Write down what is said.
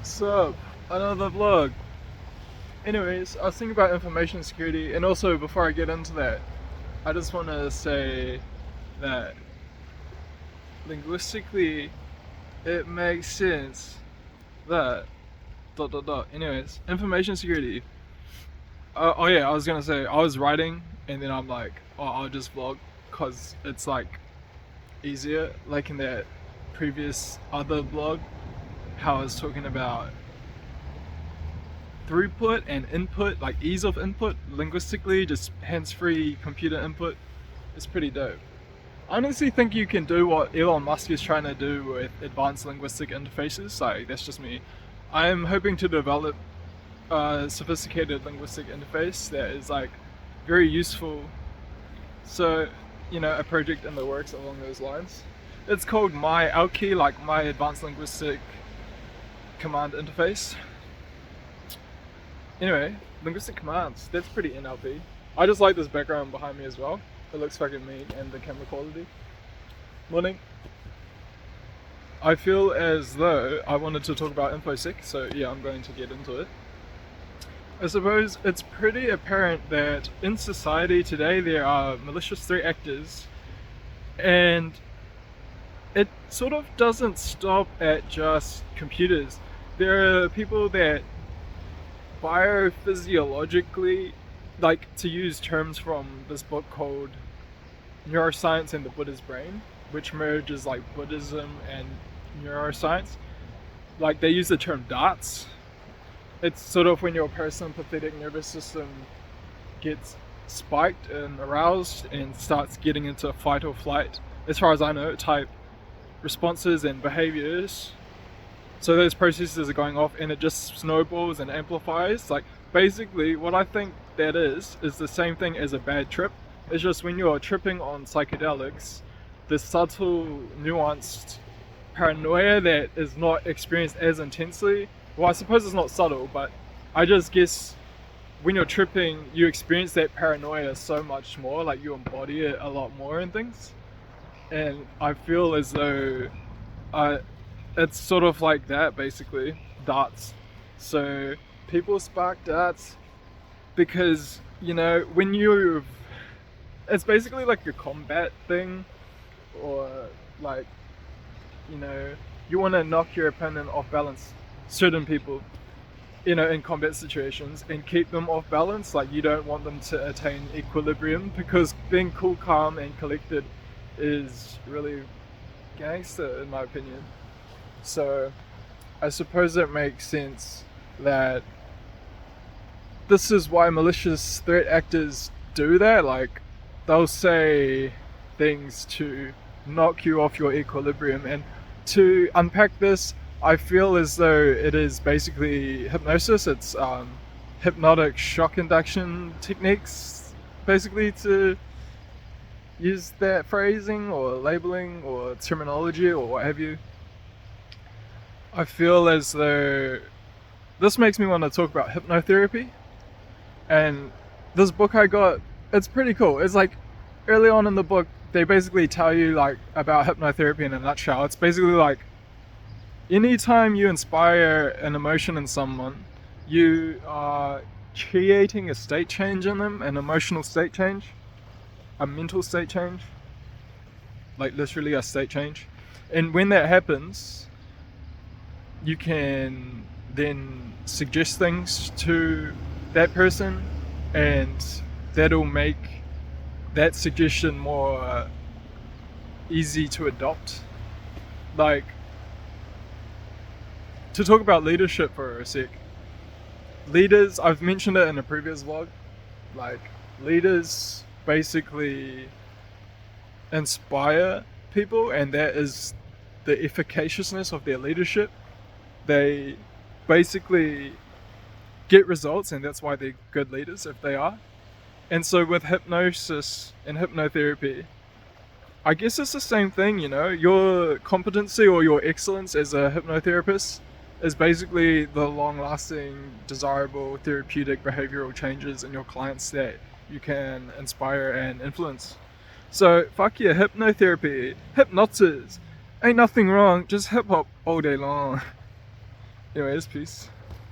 Sup? Another vlog. Anyways, I was thinking about information security, and also before I get into that, I just want to say that linguistically, it makes sense that dot dot dot. Anyways, information security. Oh yeah, I was gonna say I was writing, and then I'm like, oh, I'll just vlog, cause it's like easier. Like in that previous other vlog, how I was talking about throughput and input, like ease of input linguistically, just hands-free computer input, is pretty dope. I honestly think you can do what Elon Musk is trying to do with advanced linguistic interfaces. Like, that's just me. I'm hoping to develop a sophisticated linguistic interface that is like very useful. So, a project in the works along those lines. It's called MyAlki, like my advanced linguistic command interface. Anyway, linguistic commands. That's pretty NLP. I just like this background behind me as well. It looks fucking mean, and the camera quality. Morning. I feel as though I wanted to talk about InfoSec, so yeah, I'm going to get into it. I suppose it's pretty apparent that in society today there are malicious threat actors, and it sort of doesn't stop at just computers. There are people that biophysiologically, like, to use terms from this book called Neuroscience and the Buddha's Brain, which merges like Buddhism and neuroscience. Like, they use the term darts. It's sort of when your parasympathetic nervous system gets spiked and aroused and starts getting into fight or flight, as far as I know, type responses and behaviors. So those processes are going off and it just snowballs and amplifies. Like, basically what I think that is the same thing as a bad trip. It's just when you're tripping on psychedelics, the subtle, nuanced paranoia that is not experienced as intensely. Well, I suppose it's not subtle, but I just guess when you're tripping, you experience that paranoia so much more, like you embody it a lot more in things. And I feel as though it's sort of like that, basically, darts. So people spark darts because, when it's basically like a combat thing, or like, you want to knock your opponent off balance. Certain people, in combat situations, and keep them off balance. Like, you don't want them to attain equilibrium, because being cool, calm, and collected is really gangster, in my opinion. So I suppose it makes sense that this is why malicious threat actors do that. Like, they'll say things to knock you off your equilibrium. And to unpack this, I feel as though it is basically hypnosis. It's hypnotic shock induction techniques, basically, to use that phrasing or labeling or terminology or what have you. I feel as though this makes me want to talk about hypnotherapy. And this book I got, it's pretty cool. It's like, early on in the book, they basically tell you like about hypnotherapy in a nutshell. It's basically like, anytime you inspire an emotion in someone, you are creating a state change in them, an emotional state change, a mental state change, like literally a state change. And when that happens, you can then suggest things to that person, and that'll make that suggestion more easy to adopt. Like, to talk about leadership for a sec, leaders, I've mentioned it in a previous vlog, like, leaders basically inspire people, and that is the efficaciousness of their leadership. They basically get results, and that's why they're good leaders, if they are. And so with hypnosis and hypnotherapy, I guess it's the same thing. Your competency or your excellence as a hypnotherapist is basically the long-lasting, desirable, therapeutic behavioral changes in your clients that you can inspire and influence. So fuck yeah, hypnotherapy, hypnosis, ain't nothing wrong, just hip hop all day long. Anyways, peace.